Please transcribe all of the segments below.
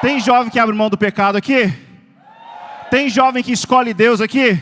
Tem jovem que abre mão do pecado aqui? Tem jovem que escolhe Deus aqui?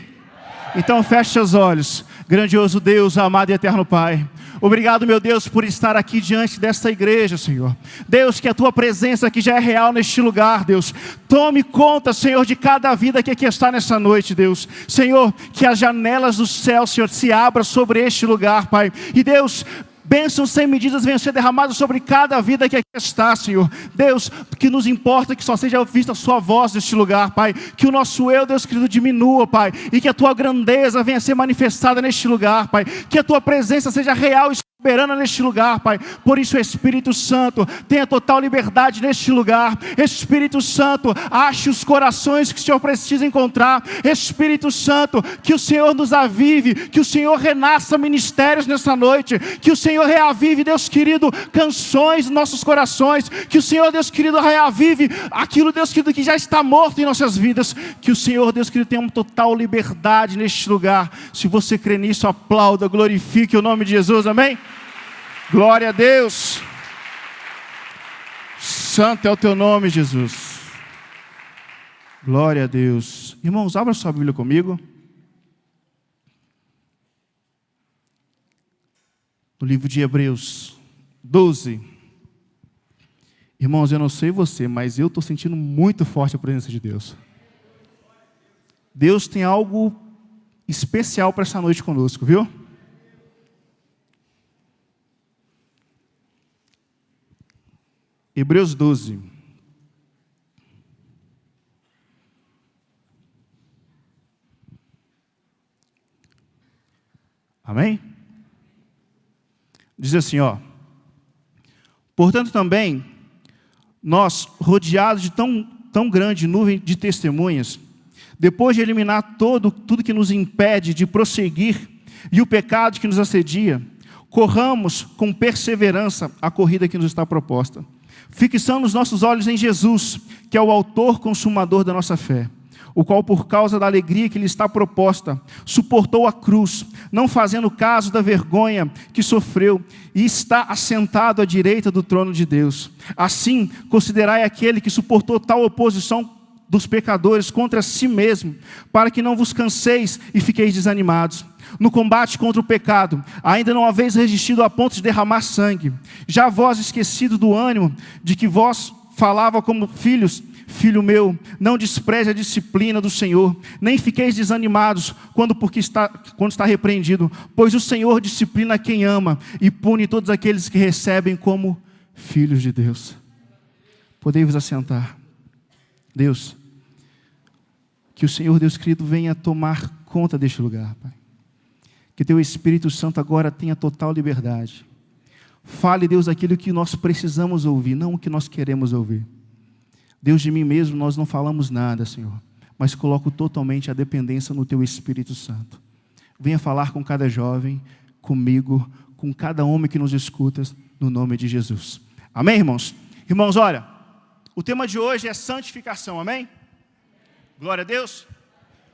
Então feche seus olhos. Grandioso Deus, amado e eterno Pai, obrigado, meu Deus, por estar aqui diante desta igreja, Senhor. Deus, que a Tua presença aqui já é real neste lugar, Deus. Tome conta, Senhor, de cada vida que aqui está nessa noite, Deus. Senhor, que as janelas do céu, Senhor, se abram sobre este lugar, Pai. E Deus, bênçãos sem medidas venham ser derramadas sobre cada vida que aqui está, Senhor. Deus, que nos importa que só seja vista a Sua voz neste lugar, Pai. Que o nosso eu, Deus querido, diminua, Pai. E que a Tua grandeza venha ser manifestada neste lugar, Pai. Que a Tua presença seja real e soberana neste lugar, Pai. Por isso, Espírito Santo, tenha total liberdade neste lugar. Espírito Santo, ache os corações que o Senhor precisa encontrar. Espírito Santo, que o Senhor nos avive, que o Senhor renasça ministérios nessa noite, que o Senhor reavive, Deus querido, canções nos nossos corações, que o Senhor, Deus querido, reavive aquilo, Deus querido, que já está morto em nossas vidas, que o Senhor, Deus querido, tenha uma total liberdade neste lugar. Se você crê nisso, aplauda, glorifique o nome de Jesus, amém? Glória a Deus. Santo é o Teu nome, Jesus. Glória a Deus. Irmãos, abra sua Bíblia comigo. No livro de Hebreus 12. Irmãos, eu não sei você, mas eu estou sentindo muito forte a presença de Deus. Deus tem algo especial para essa noite conosco, viu? Hebreus 12. Amém? Diz assim, ó. Portanto também, nós, rodeados de tão grande nuvem de testemunhas, depois de eliminar tudo que nos impede de prosseguir e o pecado que nos assedia, corramos com perseverança a corrida que nos está proposta, fixando os nossos olhos em Jesus, que é o autor consumador da nossa fé, o qual, por causa da alegria que lhe está proposta, suportou a cruz, não fazendo caso da vergonha que sofreu, e está assentado à direita do trono de Deus. Assim, considerai aquele que suportou tal oposição dos pecadores contra si mesmo, para que não vos canseis e fiqueis desanimados. No combate contra o pecado, ainda não haveis resistido a ponto de derramar sangue. Já vós esquecido do ânimo de que vós falava como filhos, filho meu, não despreze a disciplina do Senhor, nem fiqueis desanimados quando está repreendido, pois o Senhor disciplina quem ama e pune todos aqueles que recebem como filhos de Deus. Podei-vos assentar. Deus, que o Senhor, Deus querido, venha tomar conta deste lugar, Pai. Que Teu Espírito Santo agora tenha total liberdade. Fale, Deus, aquilo que nós precisamos ouvir, não o que nós queremos ouvir. Deus, de mim mesmo nós não falamos nada, Senhor, mas coloco totalmente a dependência no Teu Espírito Santo. Venha falar com cada jovem, comigo, com cada homem que nos escuta, no nome de Jesus. Amém, irmãos? Irmãos, olha, o tema de hoje é santificação, amém? Glória a Deus.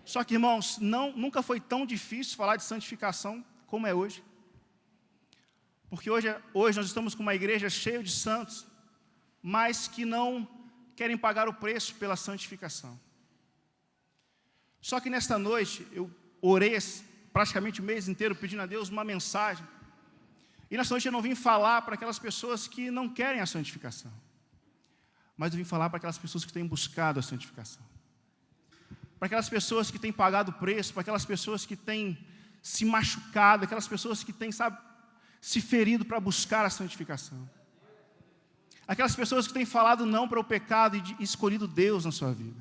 Só que, irmãos, nunca foi tão difícil falar de santificação como é hoje. Porque hoje nós estamos com uma igreja cheia de santos, mas que não querem pagar o preço pela santificação. Só que nesta noite, eu orei praticamente o mês inteiro pedindo a Deus uma mensagem. E nesta noite eu não vim falar para aquelas pessoas que não querem a santificação, mas eu vim falar para aquelas pessoas que têm buscado a santificação. Para aquelas pessoas que têm pagado o preço, para aquelas pessoas que têm se machucado, aquelas pessoas que têm, se ferido para buscar a santificação. Aquelas pessoas que têm falado não para o pecado e escolhido Deus na sua vida.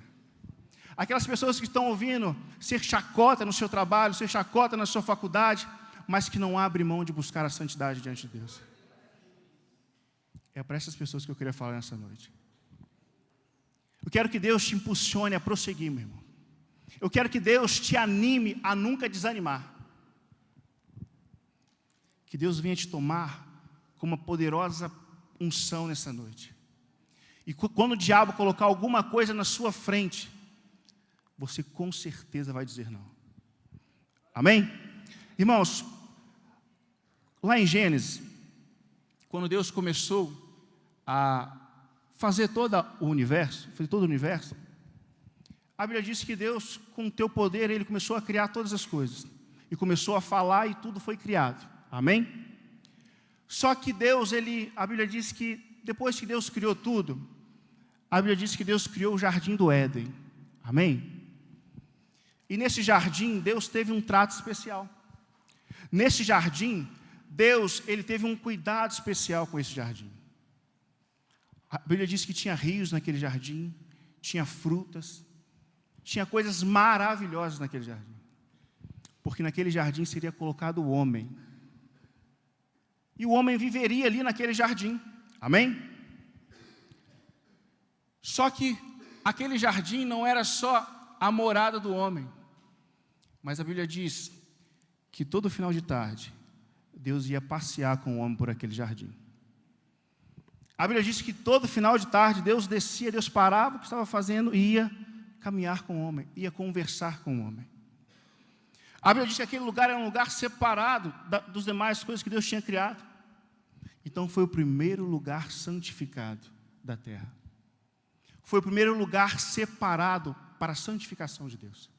Aquelas pessoas que estão ouvindo ser chacota no seu trabalho, ser chacota na sua faculdade, mas que não abrem mão de buscar a santidade diante de Deus. É para essas pessoas que eu queria falar nessa noite. Eu quero que Deus te impulsione a prosseguir, meu irmão. Eu quero que Deus te anime a nunca desanimar. Que Deus venha te tomar com uma poderosa unção nessa noite. E quando o diabo colocar alguma coisa na sua frente, você com certeza vai dizer não. Amém? Irmãos, lá em Gênesis, quando Deus começou a fazer todo o universo, a Bíblia diz que Deus, com o teu poder, Ele começou a criar todas as coisas. E começou a falar e tudo foi criado. Amém? Só que Deus, a Bíblia diz que depois que Deus criou tudo, a Bíblia diz que Deus criou o jardim do Éden. Amém? E nesse jardim, Deus teve um trato especial. Nesse jardim, Deus, Ele teve um cuidado especial com esse jardim. A Bíblia diz que tinha rios naquele jardim, tinha frutas, tinha coisas maravilhosas naquele jardim. Porque naquele jardim seria colocado o homem. E o homem viveria ali naquele jardim. Amém? Só que aquele jardim não era só a morada do homem. Mas a Bíblia diz que todo final de tarde, Deus ia passear com o homem por aquele jardim. A Bíblia diz que todo final de tarde, Deus descia, Deus parava o que estava fazendo e ia caminhar com o homem, ia conversar com o homem. A Bíblia diz que aquele lugar era um lugar separado dos demais coisas que Deus tinha criado. Então foi o primeiro lugar santificado da terra. Foi o primeiro lugar separado para a santificação de Deus.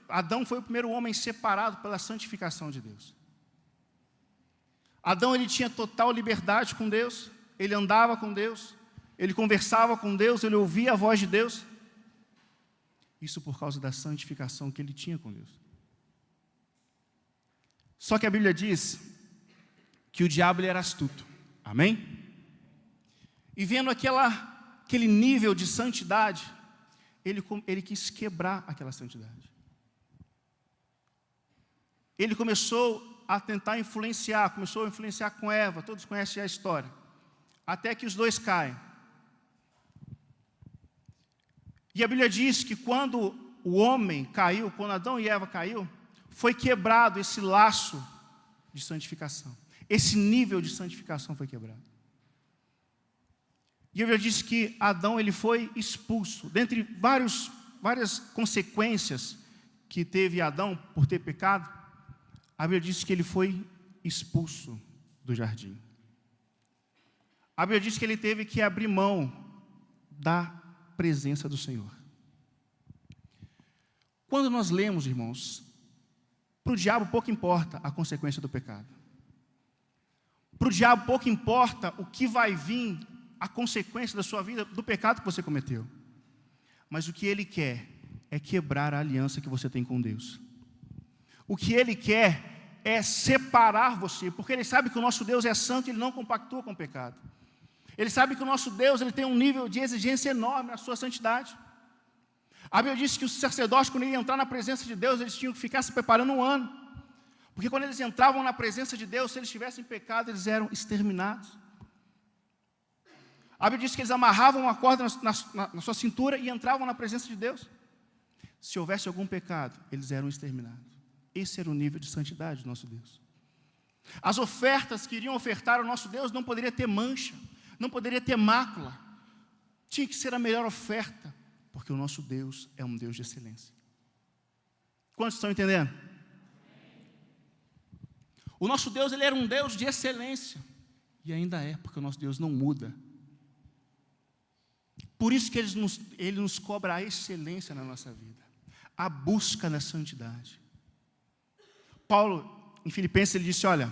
Adão foi o primeiro homem separado pela santificação de Deus. Adão, ele tinha total liberdade com Deus, ele andava com Deus, ele conversava com Deus, ele ouvia a voz de Deus. Isso por causa da santificação que ele tinha com Deus. Só que a Bíblia diz que o diabo, ele era astuto. Amém? E vendo aquele nível de santidade, ele quis quebrar aquela santidade. Ele começou a tentar começou a influenciar com Eva, todos conhecem a história, até que os dois caem. E a Bíblia diz que quando o homem caiu, quando Adão e Eva caiu, foi quebrado esse laço de santificação. Esse nível de santificação foi quebrado. E a Bíblia diz que Adão, ele foi expulso. Dentre várias consequências que teve Adão por ter pecado, a Bíblia diz que ele foi expulso do jardim. A Bíblia diz que ele teve que abrir mão da presença do Senhor. Quando nós lemos, irmãos, para o diabo pouco importa a consequência do pecado. Para o diabo pouco importa o que vai vir, a consequência da sua vida, do pecado que você cometeu. Mas o que ele quer é quebrar a aliança que você tem com Deus. O que ele quer é separar você, porque ele sabe que o nosso Deus é santo e ele não compactua com o pecado. Ele sabe que o nosso Deus, ele tem um nível de exigência enorme na sua santidade. A Bíblia diz que os sacerdotes, quando iam entrar na presença de Deus, eles tinham que ficar se preparando um ano. Porque quando eles entravam na presença de Deus, se eles tivessem pecado, eles eram exterminados. A Bíblia diz que eles amarravam uma corda na sua cintura e entravam na presença de Deus. Se houvesse algum pecado, eles eram exterminados. Esse era o nível de santidade do nosso Deus. As ofertas que iriam ofertar ao nosso Deus não poderia ter mancha, não poderia ter mácula. Tinha que ser a melhor oferta, porque o nosso Deus é um Deus de excelência. Quantos estão entendendo? O nosso Deus, ele era um Deus de excelência. E ainda é, porque o nosso Deus não muda. Por isso que ele nos cobra a excelência na nossa vida. A busca da santidade. Paulo, em Filipenses, ele disse, olha,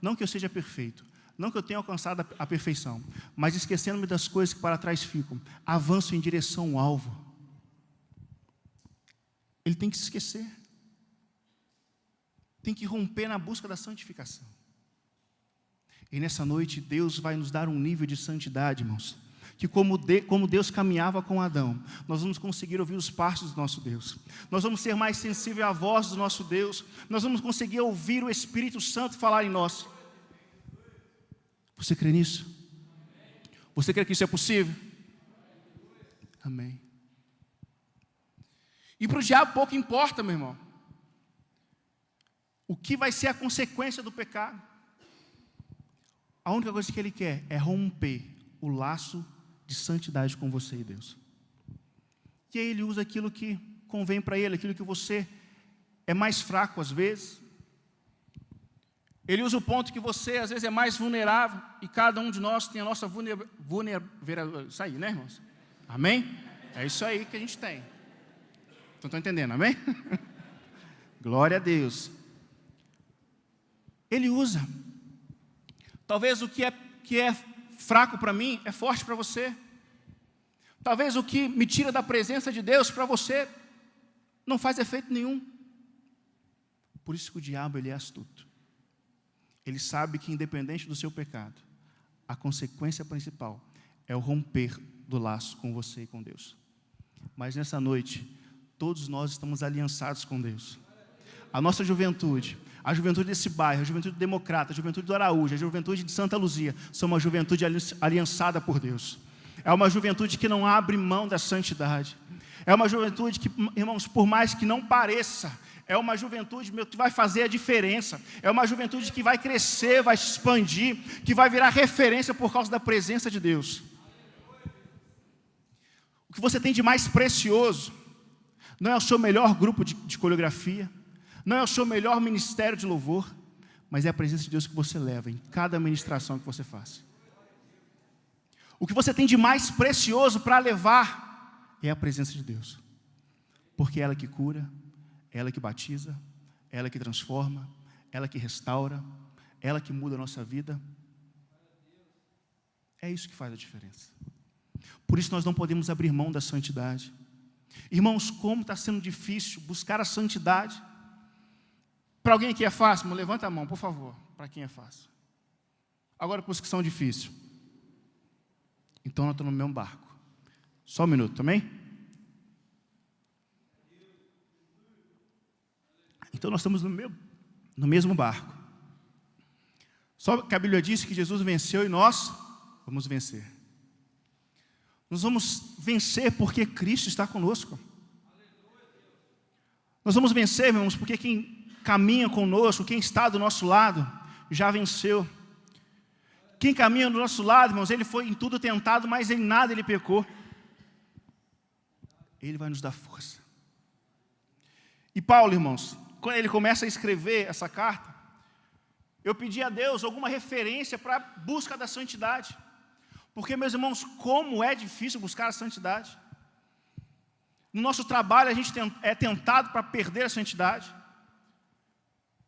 não que eu seja perfeito, não que eu tenha alcançado a perfeição, mas esquecendo-me das coisas que para trás ficam, avanço em direção ao alvo. Ele tem que se esquecer. Tem que romper na busca da santificação. E nessa noite, Deus vai nos dar um nível de santidade, irmãos, que como Deus caminhava com Adão, nós vamos conseguir ouvir os passos do nosso Deus. Nós vamos ser mais sensíveis à voz do nosso Deus. Nós vamos conseguir ouvir o Espírito Santo falar em nós. Você crê nisso? Você crê que isso é possível? Amém. E para o diabo pouco importa, meu irmão, o que vai ser a consequência do pecado. A única coisa que ele quer é romper o laço de santidade com você e Deus. E aí ele usa aquilo que convém para ele, aquilo que você é mais fraco às vezes. Ele usa o ponto que você, às vezes, é mais vulnerável, e cada um de nós tem a nossa vulnerabilidade. Isso aí, né, irmãos? Amém? É isso aí que a gente tem. Então, estão entendendo, amém? Glória a Deus. Ele usa. Talvez o que é fraco para mim é forte para você. Talvez o que me tira da presença de Deus para você não faz efeito nenhum. Por isso que o diabo ele é astuto. Ele sabe que, independente do seu pecado, a consequência principal é o romper do laço com você e com Deus. Mas nessa noite, todos nós estamos aliançados com Deus. A nossa juventude, a juventude desse bairro, a juventude democrata, a juventude do Araújo, a juventude de Santa Luzia, são uma juventude aliançada por Deus. É uma juventude que não abre mão da santidade. É uma juventude que, irmãos, por mais que não pareça, é uma juventude que vai fazer a diferença. É uma juventude que vai crescer, vai se expandir, que vai virar referência por causa da presença de Deus. O que você tem de mais precioso não é o seu melhor grupo de coreografia, não é o seu melhor ministério de louvor, mas é a presença de Deus que você leva em cada ministração que você faz. O que você tem de mais precioso para levar é a presença de Deus, porque é ela que cura, é ela que batiza, é ela que transforma, é ela que restaura, é ela que muda a nossa vida. É isso que faz a diferença. Por isso nós não podemos abrir mão da santidade. Irmãos, como está sendo difícil buscar a santidade. Para alguém que é fácil, levanta a mão, por favor, para quem é fácil. Agora para os que são difíceis. Então nós estamos no mesmo barco. Só um minuto, também? Então nós estamos no mesmo barco. Só que a Bíblia diz que Jesus venceu e nós vamos vencer. Nós vamos vencer porque Cristo está conosco. Nós vamos vencer, irmãos, porque quem caminha conosco, quem está do nosso lado, já venceu. Quem caminha do nosso lado, irmãos, ele foi em tudo tentado, mas em nada ele pecou. Ele vai nos dar força. E Paulo, irmãos, quando ele começa a escrever essa carta, eu pedi a Deus alguma referência para a busca da santidade. Porque, meus irmãos, como é difícil buscar a santidade. No nosso trabalho, a gente é tentado para perder a santidade.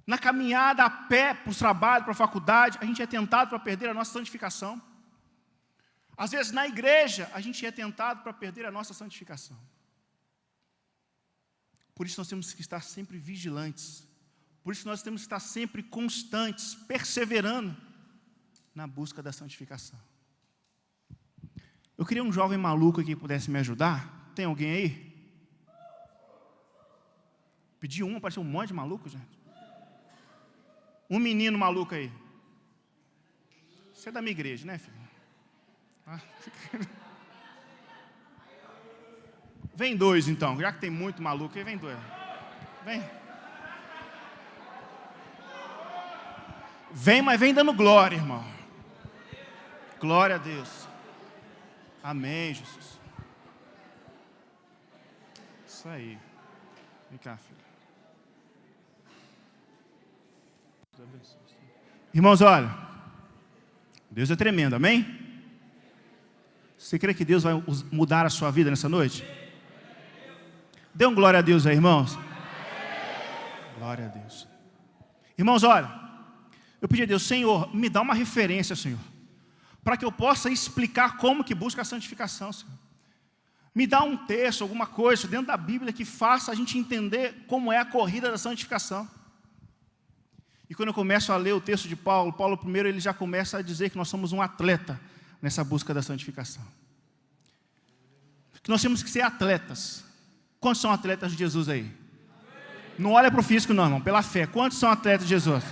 Na caminhada a pé para o trabalho, para a faculdade, a gente é tentado para perder a nossa santificação. Às vezes, na igreja, a gente é tentado para perder a nossa santificação. Por isso nós temos que estar sempre vigilantes. Por isso nós temos que estar sempre constantes, perseverando na busca da santificação. Eu queria um jovem maluco aqui que pudesse me ajudar. Tem alguém aí? Pedi um, apareceu um monte de maluco, gente. Um menino maluco aí. Você é da minha igreja, né, filho? Ah. Vem dois, então. Já que tem muito maluco aí, vem dois. Vem. Vem, mas vem dando glória, irmão. Glória a Deus. Amém, Jesus. Isso aí. Vem cá, filho. Irmãos, olha. Deus é tremendo, amém? Você crê que Deus vai mudar a sua vida nessa noite? Dê um glória a Deus aí, irmãos. Glória a Deus. Irmãos, olha, eu pedi a Deus, Senhor, me dá uma referência, Senhor, para que eu possa explicar como que busca a santificação, Senhor. Me dá um texto, alguma coisa dentro da Bíblia que faça a gente entender como é a corrida da santificação. E quando eu começo a ler o texto de Paulo, Paulo primeiro ele já começa a dizer que nós somos um atleta nessa busca da santificação. Que nós temos que ser atletas. Quantos são atletas de Jesus aí? Não olha para o físico não, irmão, pela fé. Quantos são atletas de Jesus?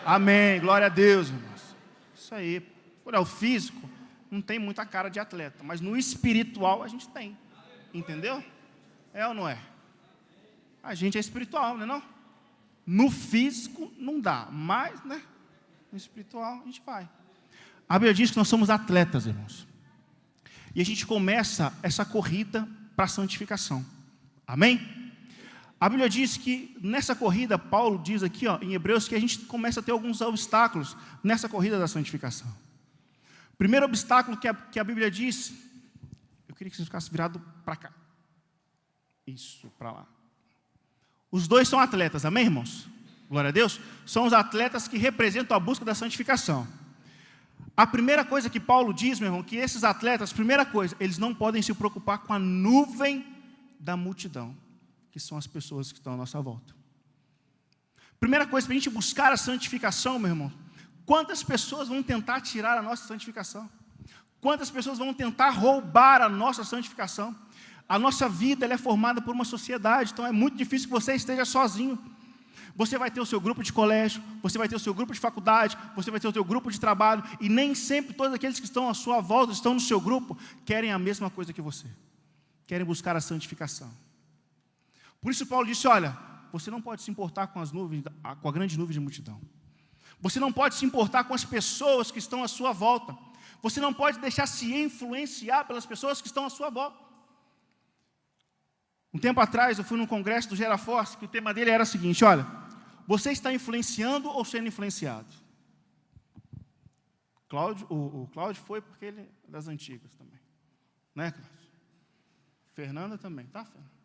Amém, glória a Deus, irmãos. Isso aí. Por o físico, não tem muita cara de atleta, mas no espiritual a gente tem. Entendeu? É ou não é? A gente é espiritual, não é não? No físico não dá, mas, né? No espiritual a gente vai. A Bíblia diz que nós somos atletas, irmãos. E a gente começa essa corrida para a santificação. Amém? A Bíblia diz que nessa corrida, Paulo diz aqui em Hebreus, que a gente começa a ter alguns obstáculos nessa corrida da santificação. Primeiro obstáculo que a Bíblia diz, eu queria que você ficasse virado para cá. Isso, para lá. Os dois são atletas, amém, irmãos? Glória a Deus. São os atletas que representam a busca da santificação. A primeira coisa que Paulo diz, meu irmão, que esses atletas, primeira coisa, eles não podem se preocupar com a nuvem da multidão, que são as pessoas que estão à nossa volta. Primeira coisa, para a gente buscar a santificação, meu irmão, quantas pessoas vão tentar tirar a nossa santificação? Quantas pessoas vão tentar roubar a nossa santificação? A nossa vida ela é formada por uma sociedade, então é muito difícil que você esteja sozinho. Você vai ter o seu grupo de colégio, você vai ter o seu grupo de faculdade, você vai ter o seu grupo de trabalho, e nem sempre todos aqueles que estão à sua volta, estão no seu grupo, querem a mesma coisa que você. Querem buscar a santificação. Por isso Paulo disse, olha, você não pode se importar com as nuvens, com a grande nuvem de multidão. Você não pode se importar com as pessoas que estão à sua volta. Você não pode deixar se influenciar pelas pessoas que estão à sua volta. Um tempo atrás eu fui num congresso do Geraforce, que o tema dele era o seguinte, olha, você está influenciando ou sendo influenciado? O Cláudio foi porque ele é das antigas também. Né, Cláudio? Fernanda também, tá, Fernanda?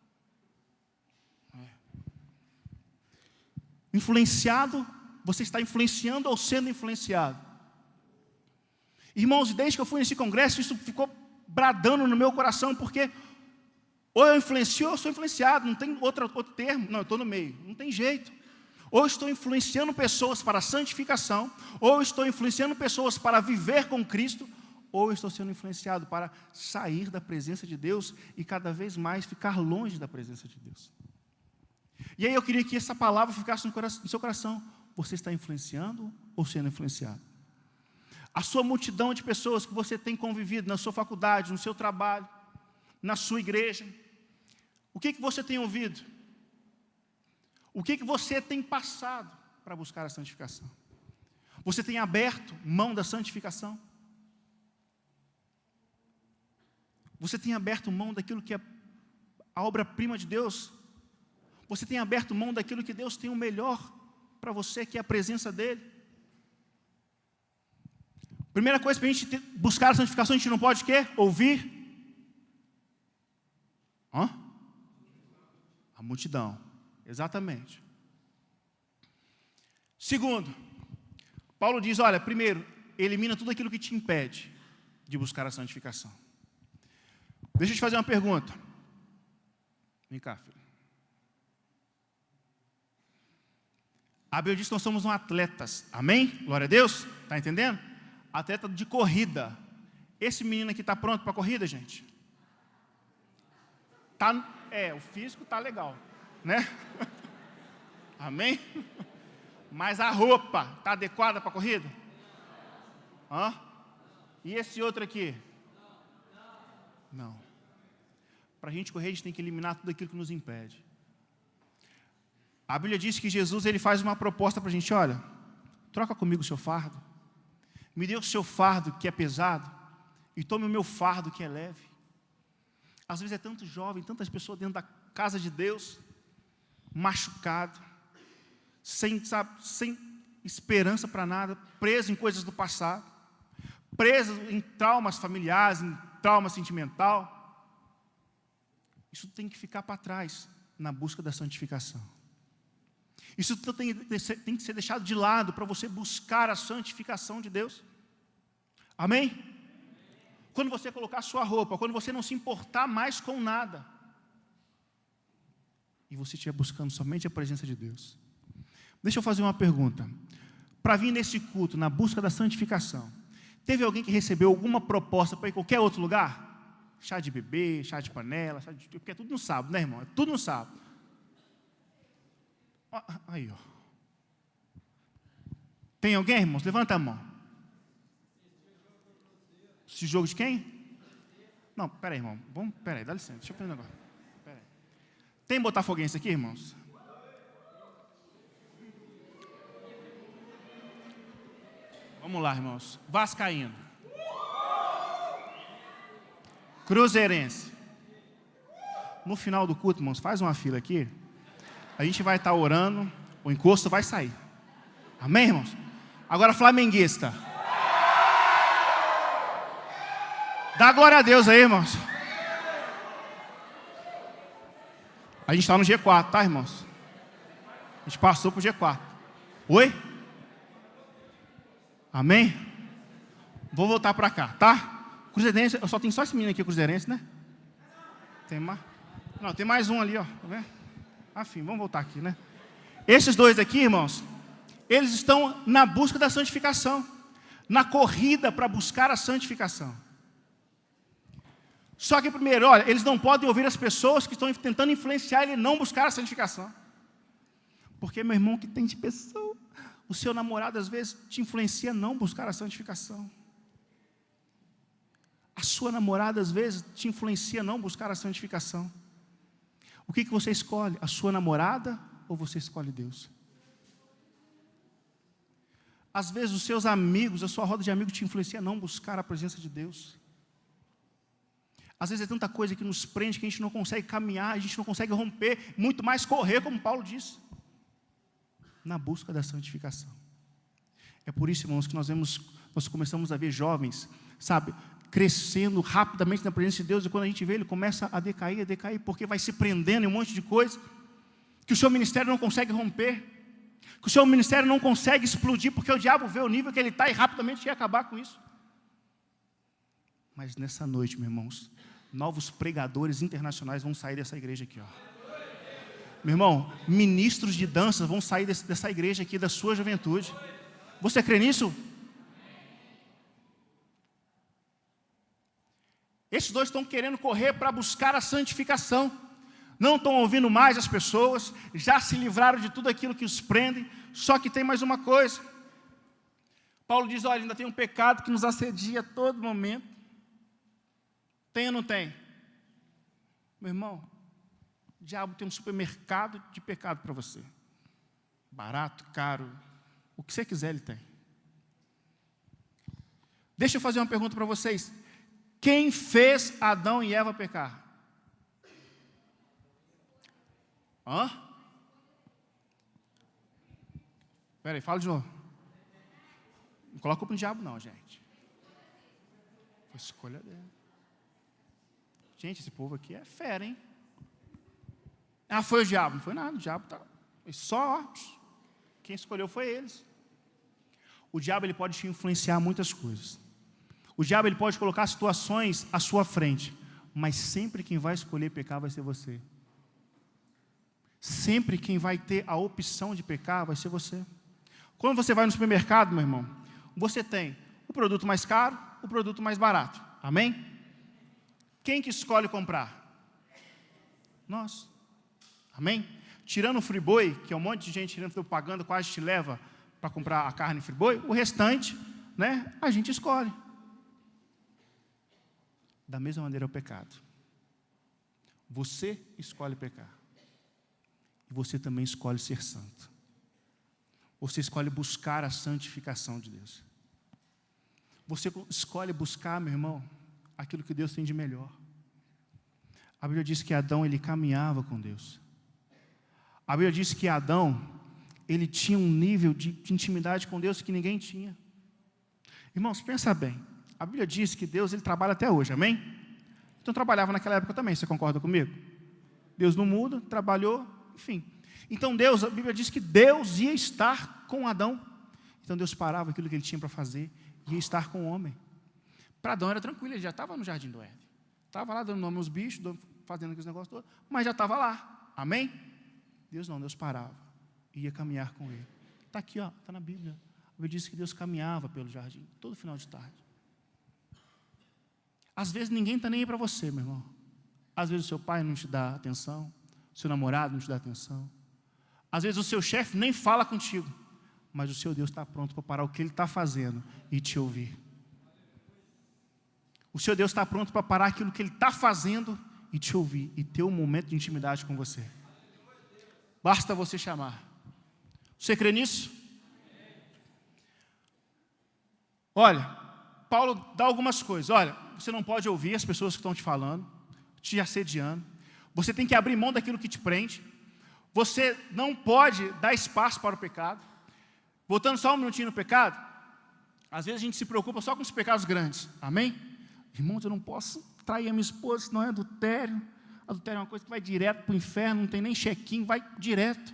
Influenciado, você está influenciando ou sendo influenciado? Irmãos, desde que eu fui nesse congresso, isso ficou bradando no meu coração, porque ou eu influencio ou eu sou influenciado, não tem outro termo, não, eu estou no meio, não tem jeito. Ou eu estou influenciando pessoas para a santificação, ou eu estou influenciando pessoas para viver com Cristo, ou eu estou sendo influenciado para sair da presença de Deus e cada vez mais ficar longe da presença de Deus. E aí eu queria que essa palavra ficasse no seu coração. Você está influenciando ou sendo influenciado? A sua multidão de pessoas que você tem convivido na sua faculdade, no seu trabalho, na sua igreja, o que você tem ouvido? O que você tem passado para buscar a santificação? Você tem aberto mão da santificação? Você tem aberto mão daquilo que é a obra-prima de Deus? Você tem aberto mão daquilo que Deus tem o melhor para você, que é a presença dEle? Primeira coisa para a gente buscar a santificação, a gente não pode o quê? Ouvir a multidão. Exatamente. Segundo, Paulo diz, olha, primeiro, elimina tudo aquilo que te impede de buscar a santificação. Deixa eu te fazer uma pergunta. Vem cá, filho. A Bíblia diz que nós somos atletas, amém? Glória a Deus, está entendendo? Atleta de corrida. Esse menino aqui está pronto para a corrida, gente? O físico está legal, né? Amém? Mas a roupa está adequada para a corrida? E esse outro aqui? Não. Para a gente correr, a gente tem que eliminar tudo aquilo que nos impede. A Bíblia diz que Jesus ele faz uma proposta para a gente, olha, troca comigo o seu fardo, me dê o seu fardo que é pesado, e tome o meu fardo que é leve. Às vezes é tanto jovem, tantas pessoas dentro da casa de Deus, machucado, sem esperança para nada, preso em coisas do passado, preso em traumas familiares, em trauma sentimental. Isso tem que ficar para trás na busca da santificação. Isso tem que ser deixado de lado para você buscar a santificação de Deus. Amém? Quando você colocar a sua roupa, quando você não se importar mais com nada, e você estiver buscando somente a presença de Deus. Deixa eu fazer uma pergunta. Para vir nesse culto, na busca da santificação, teve alguém que recebeu alguma proposta para ir em qualquer outro lugar? Chá de bebê, chá de panela, porque é tudo no sábado, né, irmão? É tudo no sábado. Aí, ó. Tem alguém, irmãos? Levanta a mão. Esse jogo de quem? Não, peraí, irmão. Peraí, dá licença. Deixa eu fazer um negócio. Peraí. Tem botafoguense aqui, irmãos? Vamos lá, irmãos. Vascaíno. Cruzeirense. No final do culto, irmãos, faz uma fila aqui. A gente vai estar orando, o encosto vai sair. Amém, irmãos? Agora, flamenguista. Dá glória a Deus aí, irmãos. A gente está no G4, tá, irmãos? A gente passou para o G4. Oi? Amém? Vou voltar para cá, tá? Cruzeirense, eu só tenho só esse menino aqui, Cruzeirense, né? Tem mais? Não, tem mais um ali, ó. Tá vendo? Enfim, vamos voltar aqui, né? Esses dois aqui, irmãos, eles estão na busca da santificação, na corrida para buscar a santificação. Só que primeiro, olha, eles não podem ouvir as pessoas que estão tentando influenciar ele não buscar a santificação. Porque, meu irmão, que tem de pessoa, o seu namorado às vezes te influencia a não buscar a santificação. A sua namorada às vezes te influencia a não buscar a santificação. O que você escolhe? A sua namorada ou você escolhe Deus? Às vezes os seus amigos, a sua roda de amigos te influencia a não buscar a presença de Deus. Às vezes é tanta coisa que nos prende que a gente não consegue caminhar, a gente não consegue romper, muito mais correr, como Paulo disse, na busca da santificação. É por isso, irmãos, que nós começamos a ver jovens, sabe, crescendo rapidamente na presença de Deus, e quando a gente vê, ele começa a decair, porque vai se prendendo em um monte de coisa, que o seu ministério não consegue romper, que o seu ministério não consegue explodir, porque o diabo vê o nível que ele está e rapidamente quer acabar com isso. Mas nessa noite, meus irmãos, novos pregadores internacionais vão sair dessa igreja aqui, ó. Meu irmão, ministros de dança vão sair dessa igreja aqui, da sua juventude. Você crê nisso? Esses dois estão querendo correr para buscar a santificação. Não estão ouvindo mais as pessoas, já se livraram de tudo aquilo que os prende. Só que tem mais uma coisa. Paulo diz, olha, ainda tem um pecado que nos assedia a todo momento. Tem ou não tem? Meu irmão, o diabo tem um supermercado de pecado para você. Barato, caro, o que você quiser ele tem. Deixa eu fazer uma pergunta para vocês. Quem fez Adão e Eva pecar? Espera aí, fala de novo. Não coloca culpa no diabo não, gente. Foi escolha dele. Gente, esse povo aqui é fera, hein? Foi o diabo. Não foi nada, o diabo tá. Só quem escolheu foi eles. O diabo ele pode te influenciar muitas coisas. O diabo ele pode colocar situações à sua frente, mas sempre quem vai escolher pecar vai ser você. Sempre quem vai ter a opção de pecar vai ser você. Quando você vai no supermercado, meu irmão, você tem o produto mais caro, o produto mais barato. Amém? Quem que escolhe comprar? Nós. Amém? Tirando o Friboi, que é um monte de gente tirando propaganda, quase te leva para comprar a carne Friboi, o restante, né, a gente escolhe. Da mesma maneira é o pecado. Você escolhe pecar. E você também escolhe ser santo. Você escolhe buscar a santificação de Deus. Você escolhe buscar, meu irmão, aquilo que Deus tem de melhor. A Bíblia diz que Adão, ele caminhava com Deus. A Bíblia diz que Adão, ele tinha um nível de intimidade com Deus que ninguém tinha. Irmãos, pensa bem. A Bíblia diz que Deus, ele trabalha até hoje, amém? Então trabalhava naquela época também, você concorda comigo? Deus não muda, trabalhou, enfim. Então Deus, a Bíblia diz que Deus ia estar com Adão. Então Deus parava aquilo que ele tinha para fazer, ia estar com o homem. Para Adão era tranquilo, ele já estava no jardim do Éden. Estava lá dando nome aos bichos, fazendo aqueles negócios todos, mas já estava lá, amém? Deus não, Deus parava, ia caminhar com ele. Está aqui, ó, está na Bíblia. A Bíblia diz que Deus caminhava pelo jardim, todo final de tarde. Às vezes ninguém está nem aí para você, meu irmão. Às vezes o seu pai não te dá atenção, o seu namorado não te dá atenção. Às vezes o seu chefe nem fala contigo, mas o seu Deus está pronto para parar o que ele está fazendo e te ouvir. O seu Deus está pronto para parar aquilo que ele está fazendo e te ouvir, e ter um momento de intimidade com você. Basta você chamar. Você crê nisso? Olha, Paulo dá algumas coisas. Olha, você não pode ouvir as pessoas que estão te falando, te assediando. Você tem que abrir mão daquilo que te prende. você não pode dar espaço para o pecado. Voltando só um minutinho no pecado, às vezes a gente se preocupa só com os pecados grandes, amém? Irmãos, eu não posso trair a minha esposa, senão é adultério. Adultério é uma coisa que vai direto para o inferno, não tem nem check-in, vai direto.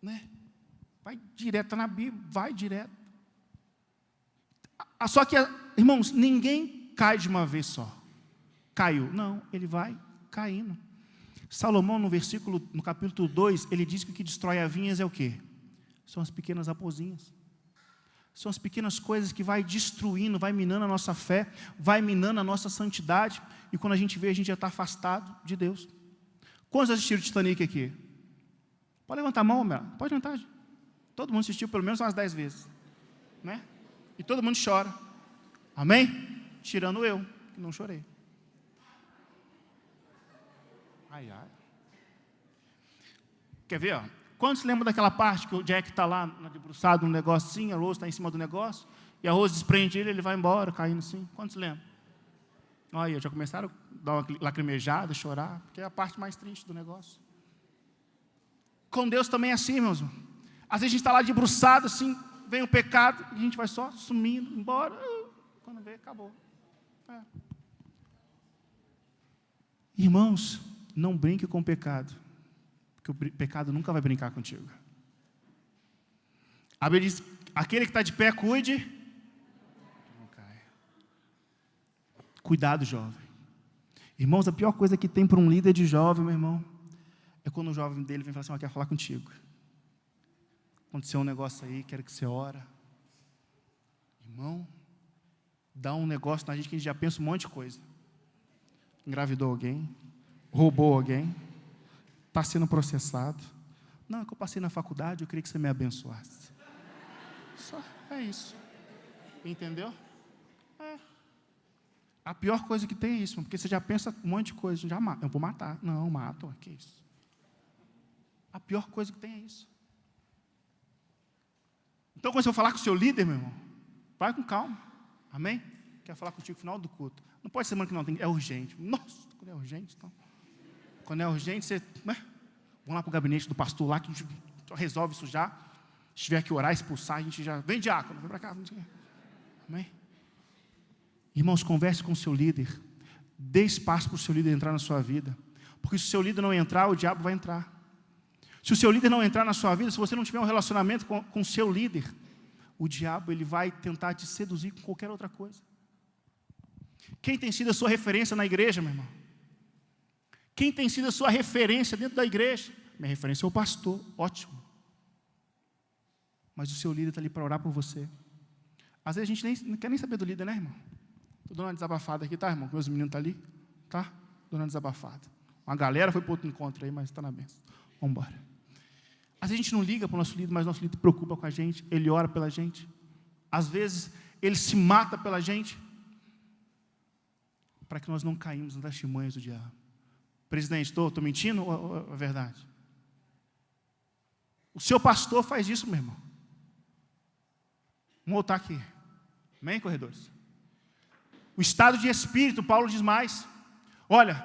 Né? Vai direto, está na Bíblia, vai direto. Só que, irmãos, ninguém cai de uma vez só. Caiu. Não, ele vai caindo. Salomão, no capítulo 2, ele diz que o que destrói a vinhas é o quê? São as pequenas raposinhas. São as pequenas coisas que vai destruindo, vai minando a nossa fé, vai minando a nossa santidade, e quando a gente vê, a gente já está afastado de Deus. Quantos assistiram Titanic aqui? Pode levantar a mão, meu. Pode levantar. Todo mundo assistiu pelo menos umas 10 vezes. Né? E todo mundo chora. Amém? Tirando eu, que não chorei. Ai, ai. Quer ver, ó? Quantos lembram daquela parte que o Jack está lá debruçado num negócio assim, a Rose está em cima do negócio, e a Rose desprende ele vai embora, caindo assim? Quantos lembram? Olha, já começaram a dar uma lacrimejada, chorar, porque é a parte mais triste do negócio. Com Deus também é assim, meus irmãos. Às vezes a gente está lá debruçado, assim, vem o pecado, e a gente vai só sumindo, embora, quando vê, acabou. É. Irmãos, não brinque com o pecado, porque o pecado nunca vai brincar contigo. A Bíblia diz, aquele que está de pé, cuide. Não caia. Cuidado, jovem. Irmãos, a pior coisa que tem para um líder de jovem, meu irmão, é quando o jovem dele vem falar assim, quero falar contigo. Aconteceu um negócio aí, quero que você ora. Irmão, dá um negócio na gente que a gente já pensa um monte de coisa. Engravidou alguém, roubou alguém, está sendo processado. Não, é que eu passei na faculdade, eu queria que você me abençoasse. Só é isso. Entendeu? É. A pior coisa que tem é isso, porque você já pensa um monte de coisa, já mata. Eu vou matar. Não, mato, que isso? A pior coisa que tem é isso. Então, quando você for falar com o seu líder, meu irmão, vai com calma. Amém? Quer falar contigo no final do culto. Não pode ser semana que não, é urgente. Nossa, quando é urgente, então. Quando é urgente, você... Vamos lá para o gabinete do pastor lá, que a gente resolve isso já. Se tiver que orar, expulsar, a gente já... Vem, diácono, vem para cá. Amém? Irmãos, converse com o seu líder. Dê espaço para o seu líder entrar na sua vida. Porque se o seu líder não entrar, o diabo vai entrar. Se o seu líder não entrar na sua vida, se você não tiver um relacionamento com o seu líder, o diabo ele vai tentar te seduzir com qualquer outra coisa. Quem tem sido a sua referência na igreja, meu irmão? Quem tem sido a sua referência dentro da igreja? Minha referência é o pastor, ótimo. Mas o seu líder está ali para orar por você. Às vezes a gente não quer nem saber do líder, né, irmão? Estou dando uma desabafada aqui, tá, irmão? Meus meninos estão ali, tá? Estou dando uma desabafada. Uma galera foi para outro encontro aí, mas está na benção. Vamos embora. Às vezes a gente não liga para o nosso líder, mas o nosso líder preocupa com a gente, ele ora pela gente. Às vezes ele se mata pela gente, para que nós não caímos nas artimanhas do diabo. Presidente, estou mentindo ou é verdade? O seu pastor faz isso, meu irmão. Vamos voltar aqui. Amém, corredores? O estado de espírito, Paulo diz mais. Olha,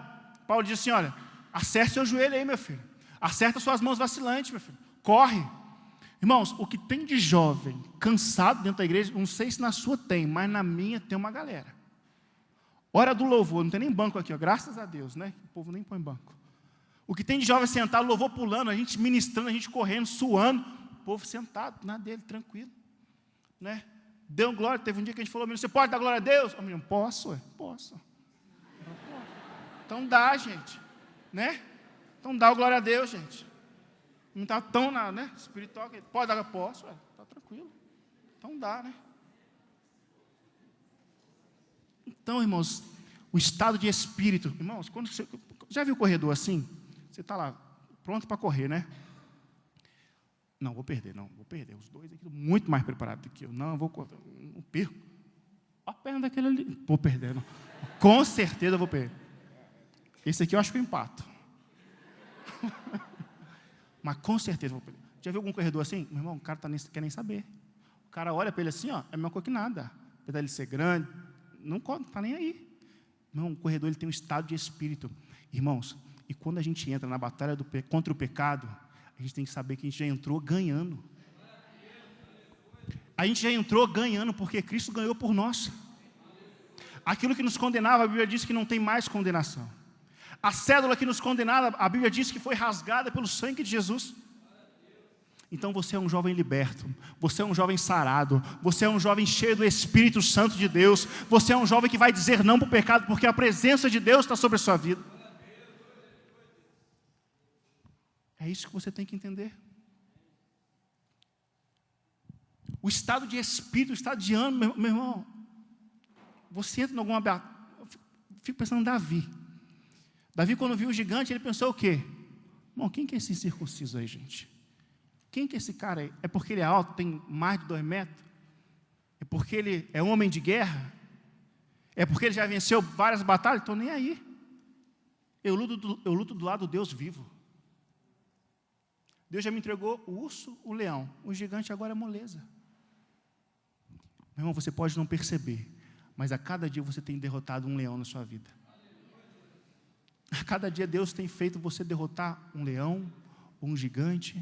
Paulo diz assim, olha, acerte seu joelho aí, meu filho. Acerta suas mãos vacilantes, meu filho. Corre. Irmãos, o que tem de jovem cansado dentro da igreja, não sei se na sua tem, mas na minha tem uma galera. Hora do louvor, não tem nem banco aqui, ó, graças a Deus, né? O povo nem põe banco. O que tem de jovem sentado, louvor pulando, a gente ministrando, a gente correndo, suando, o povo sentado, na dele, tranquilo. Né? Deu glória, teve um dia que a gente falou, você pode dar glória a Deus? O menino, posso, posso. Então dá, gente. Né? Então dá glória a Deus, gente. Não está tão espiritual, que pode dar, posso, está tranquilo. Então dá, né? Então, irmãos, o estado de espírito, irmãos, quando você já viu o corredor assim? Você está lá, pronto para correr, né? Não, vou perder. Os dois aqui estão muito mais preparados do que eu. Não perco. Olha a perna daquele ali. Vou perder, não. Com certeza eu vou perder. Esse aqui eu acho que eu empato. Mas com certeza eu vou perder. Já viu algum corredor assim? Meu irmão, o cara quer nem saber. O cara olha para ele assim, ó, é a mesma coisa que nada. Apesar dele ser grande, não está nem aí. Não, o corredor ele tem um estado de espírito. Irmãos, e quando a gente entra na batalha contra o pecado, a gente tem que saber que a gente já entrou ganhando. A gente já entrou ganhando, porque Cristo ganhou por nós. Aquilo que nos condenava, a Bíblia diz que não tem mais condenação. A cédula que nos condenava, a Bíblia diz que foi rasgada pelo sangue de Jesus. Então você é um jovem liberto, você é um jovem sarado, você é um jovem cheio do Espírito Santo de Deus, você é um jovem que vai dizer não para o pecado, porque a presença de Deus está sobre a sua vida. É isso que você tem que entender. O estado de espírito, o estado de ânimo, meu irmão, você entra em alguma... Eu fico pensando em Davi. Davi, quando viu o gigante, ele pensou o quê? Bom, quem que é esse incircunciso aí, gente? Quem que é esse cara aí? É porque ele é alto, tem mais de 2 metros? É porque ele é homem de guerra? É porque ele já venceu várias batalhas? Estou nem aí. Eu luto do lado do Deus vivo. Deus já me entregou o urso, o leão. O gigante agora é moleza. Meu irmão, você pode não perceber, mas a cada dia você tem derrotado um leão na sua vida. A cada dia Deus tem feito você derrotar um leão, um gigante.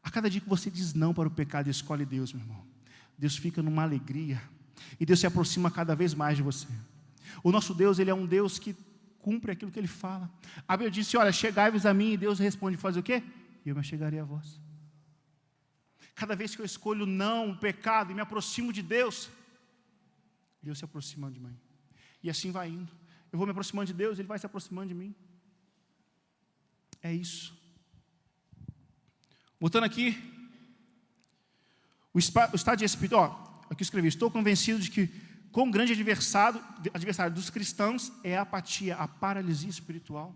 A cada dia que você diz não para o pecado e escolhe Deus, meu irmão, Deus fica numa alegria, e Deus se aproxima cada vez mais de você. O nosso Deus, Ele é um Deus que cumpre aquilo que Ele fala. A Bíblia disse, olha, chegai-vos a mim, e Deus responde, faz o quê? E eu me chegarei a vós. Cada vez que eu escolho não, o pecado, e me aproximo de Deus, Deus se aproxima de mim. E assim vai indo. Eu vou me aproximando de Deus, Ele vai se aproximando de mim. É isso. Voltando aqui, o estado de espírito, aqui eu escrevi, estou convencido de que com o grande adversário dos cristãos é a apatia, a paralisia espiritual.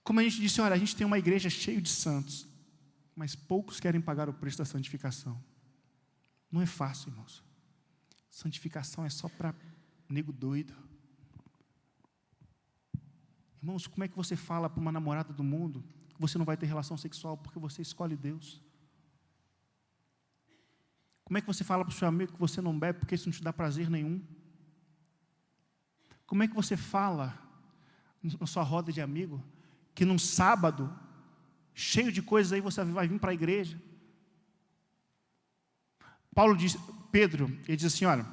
Como a gente disse, olha, a gente tem uma igreja cheia de santos, mas poucos querem pagar o preço da santificação. Não é fácil, irmãos. Santificação é só para nego doido. Irmãos, como é que você fala para uma namorada do mundo que você não vai ter relação sexual porque você escolhe Deus? Como é que você fala para o seu amigo que você não bebe porque isso não te dá prazer nenhum? Como é que você fala na sua roda de amigo que num sábado, cheio de coisas aí, você vai vir para a igreja? Pedro, ele diz assim, olha,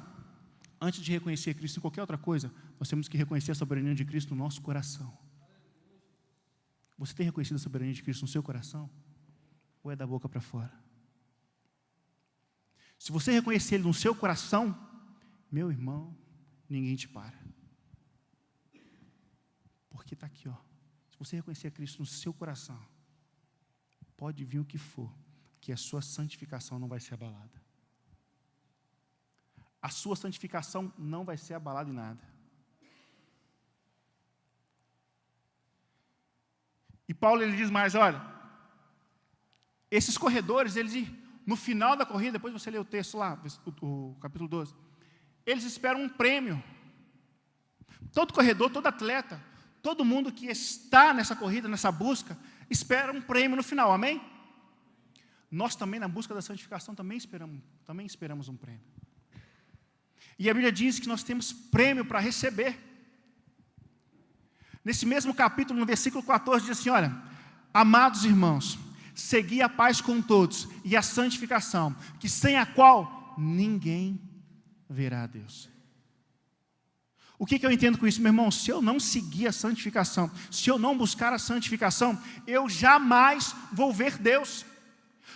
antes de reconhecer Cristo em qualquer outra coisa, nós temos que reconhecer a soberania de Cristo no nosso coração. Você tem reconhecido a soberania de Cristo no seu coração? Ou é da boca para fora? Se você reconhecer Ele no seu coração, meu irmão, ninguém te para. Porque está aqui, se você reconhecer a Cristo no seu coração, pode vir o que for, que a sua santificação não vai ser abalada. A sua santificação não vai ser abalada em nada. E Paulo, ele diz mais, olha, esses corredores, eles, no final da corrida, depois você lê o texto lá, o capítulo 12, eles esperam um prêmio. Todo corredor, todo atleta, todo mundo que está nessa corrida, nessa busca, espera um prêmio no final, amém? Nós também, na busca da santificação, também esperamos um prêmio. E a Bíblia diz que nós temos prêmio para receber. Nesse mesmo capítulo, no versículo 14, diz assim, olha, amados irmãos, segui a paz com todos e a santificação, que sem a qual ninguém verá a Deus. O que eu entendo com isso, meu irmão? Se eu não seguir a santificação, se eu não buscar a santificação, eu jamais vou ver Deus.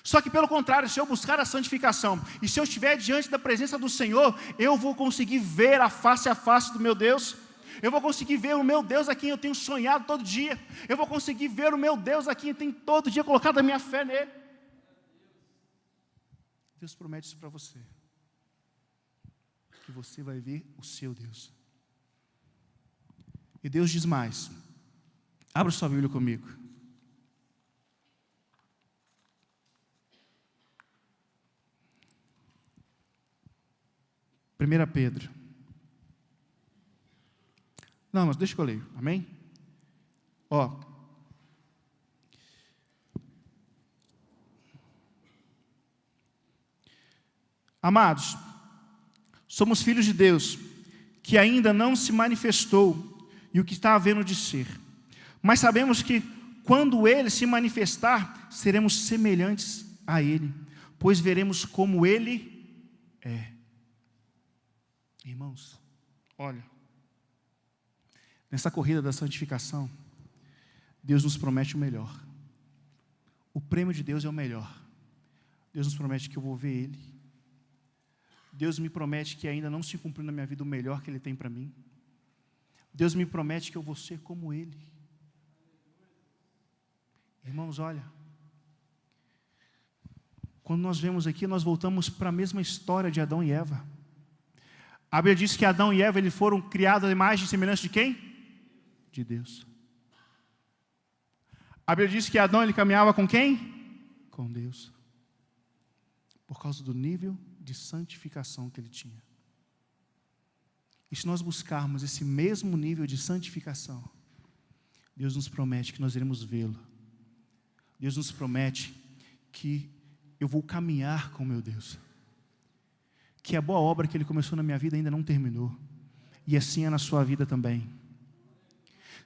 Só que pelo contrário, se eu buscar a santificação, e se eu estiver diante da presença do Senhor, eu vou conseguir ver a face do meu Deus. Eu vou conseguir ver o meu Deus a quem eu tenho sonhado todo dia. Eu vou conseguir ver o meu Deus a quem eu tenho todo dia colocado a minha fé nele. Deus promete isso para você. Que você vai ver o seu Deus. E Deus diz mais. Abra sua Bíblia comigo. Primeira Pedro. Não, mas deixa que eu leio, amém? Amados, somos filhos de Deus, que ainda não se manifestou, e o que está havendo de ser. Mas sabemos que quando Ele se manifestar, seremos semelhantes a Ele, pois veremos como Ele é. Irmãos, olha, nessa corrida da santificação, Deus nos promete o melhor. O prêmio de Deus é o melhor. Deus nos promete que eu vou ver Ele. Deus me promete que ainda não se cumpriu na minha vida o melhor que Ele tem para mim. Deus me promete que eu vou ser como Ele. Irmãos, olha, quando nós vemos aqui, nós voltamos para a mesma história de Adão e Eva. A Bíblia diz que Adão e Eva eles foram criados à imagem e semelhança de quem? De Deus. A Bíblia diz que Adão ele caminhava com quem? Com Deus. Por causa do nível de santificação que ele tinha. E se nós buscarmos esse mesmo nível de santificação, Deus nos promete que nós iremos vê-lo. Deus nos promete que eu vou caminhar com meu Deus. Que a boa obra que Ele começou na minha vida ainda não terminou. E assim é na sua vida também.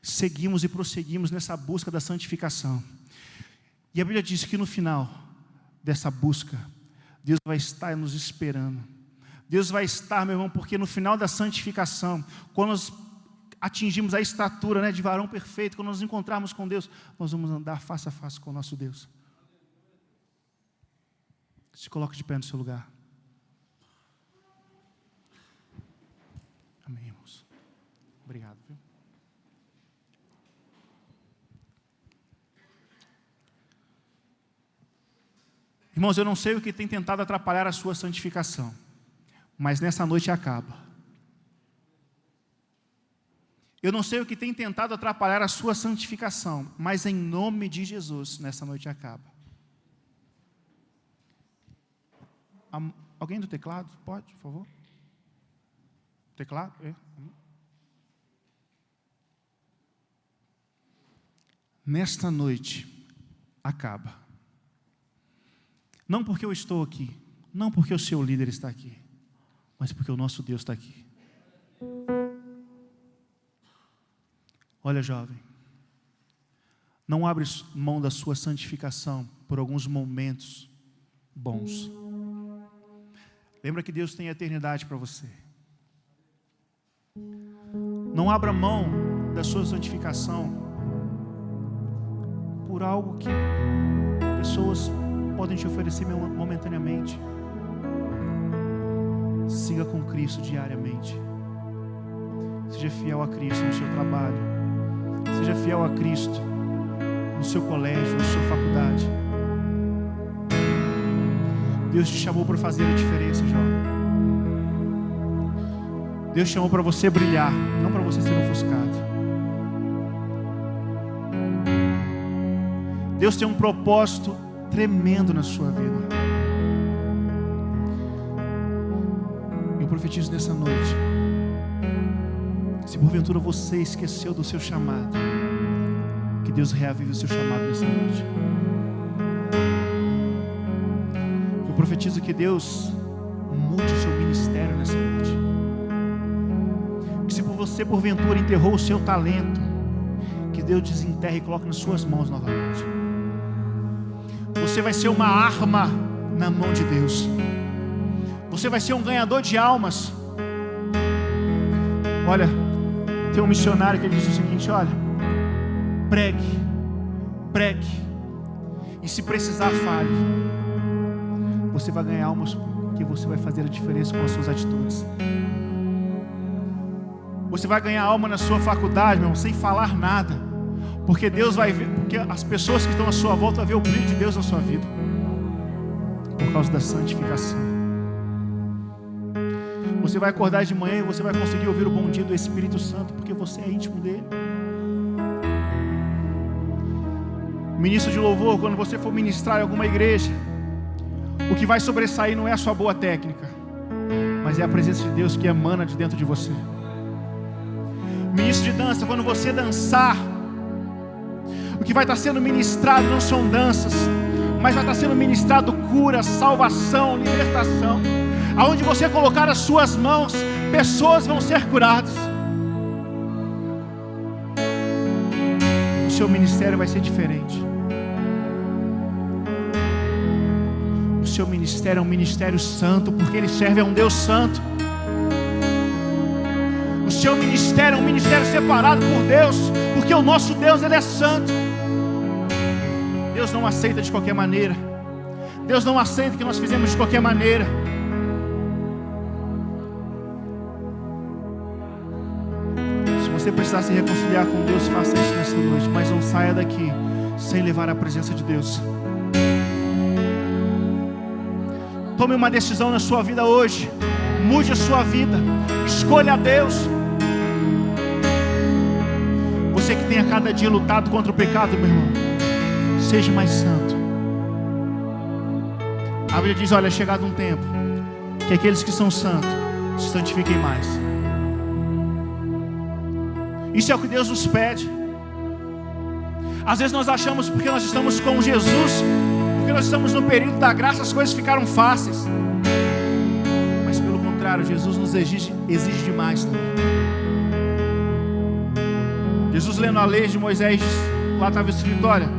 Seguimos e prosseguimos nessa busca da santificação. E a Bíblia diz que no final dessa busca, Deus vai estar nos esperando. Deus vai estar, meu irmão, porque no final da santificação, quando nós atingimos a estatura, de varão perfeito, quando nos encontrarmos com Deus, nós vamos andar face a face com o nosso Deus. Se coloque de pé no seu lugar. Amém, irmãos. Obrigado, viu? Irmãos, eu não sei o que tem tentado atrapalhar a sua santificação, mas nessa noite acaba. Eu não sei o que tem tentado atrapalhar a sua santificação, mas em nome de Jesus, nessa noite acaba. Alguém do teclado? Pode, por favor? Teclado? Nesta noite acaba. Não porque eu estou aqui, não porque o seu líder está aqui, mas porque o nosso Deus está aqui. Olha, jovem, não abre mão da sua santificação por alguns momentos bons. Lembra que Deus tem a eternidade para você. Não abra mão da sua santificação por algo que pessoas podem te oferecer momentaneamente. Siga com Cristo diariamente. Seja fiel a Cristo no seu trabalho. Seja fiel a Cristo no seu colégio, na sua faculdade. Deus te chamou para fazer a diferença, jovem. Deus te chamou para você brilhar, não para você ser ofuscado. Deus tem um propósito tremendo na sua vida. Eu profetizo nessa noite. Se porventura você esqueceu do seu chamado, que Deus reavive o seu chamado nessa noite. Eu profetizo que Deus mude o seu ministério nessa noite. Que se você porventura enterrou o seu talento, que Deus desenterre e coloque nas suas mãos novamente. Você vai ser uma arma na mão de Deus. Você vai ser um ganhador de almas. Olha, tem um missionário que diz o seguinte: olha, pregue, e se precisar fale. Você vai ganhar almas porque você vai fazer a diferença com as suas atitudes. Você vai ganhar alma na sua faculdade, meu irmão, sem falar nada, porque Deus vai ver, porque as pessoas que estão à sua volta vão ver o brilho de Deus na sua vida, por causa da santificação. Você vai acordar de manhã e você vai conseguir ouvir o bom dia do Espírito Santo, porque você é íntimo dele. Ministro de louvor, quando você for ministrar em alguma igreja, o que vai sobressair não é a sua boa técnica, mas é a presença de Deus que emana de dentro de você. Ministro de dança, quando você dançar, o que vai estar sendo ministrado não são danças, mas vai estar sendo ministrado cura, salvação, libertação. Aonde você colocar as suas mãos, pessoas vão ser curadas. seu ministério vai ser diferente. O seu ministério é um ministério santo, porque ele serve a um Deus santo. O seu ministério é um ministério separado por Deus, porque o nosso Deus, ele é santo. Deus não aceita de qualquer maneira. Deus não aceita o que nós fizemos de qualquer maneira. Se você precisar se reconciliar com Deus, faça isso nessa noite, mas não saia daqui sem levar a presença de Deus. Tome uma decisão na sua vida hoje. Mude a sua vida. Escolha a Deus. Você que tem a cada dia lutado contra o pecado, meu irmão, seja mais santo. A Bíblia diz, olha, é chegado um tempo que aqueles que são santos se santifiquem mais. Isso é o que Deus nos pede. Às vezes nós achamos, porque nós estamos com Jesus, porque nós estamos no período da graça, as coisas ficaram fáceis. Mas pelo contrário, Jesus nos exige demais também. Jesus, lendo a lei de Moisés, lá estava escrito, olha,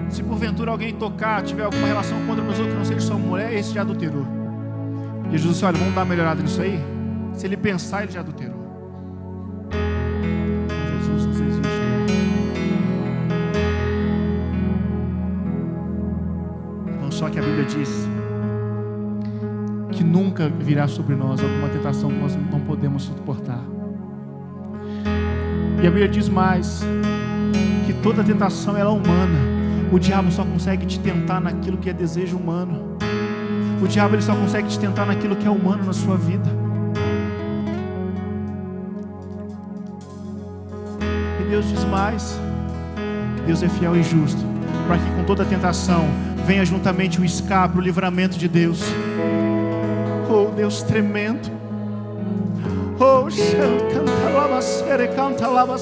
se porventura alguém tocar, tiver alguma relação contra meus outros, que não seja sua mulher, esse já adulterou. E Jesus disse, olha, vamos dar uma melhorada nisso aí? Se ele pensar, ele já adulterou. Jesus nos exige. Não só que a Bíblia diz que nunca virá sobre nós alguma tentação que nós não podemos suportar. E a Bíblia diz mais, que toda tentação ela é humana. O diabo só consegue te tentar naquilo que é desejo humano. O diabo ele só consegue te tentar naquilo que é humano na sua vida. E Deus diz mais, que Deus é fiel e justo, para que com toda tentação venha juntamente o escape, o livramento de Deus. Oh, Deus tremendo. Oh, canta lava.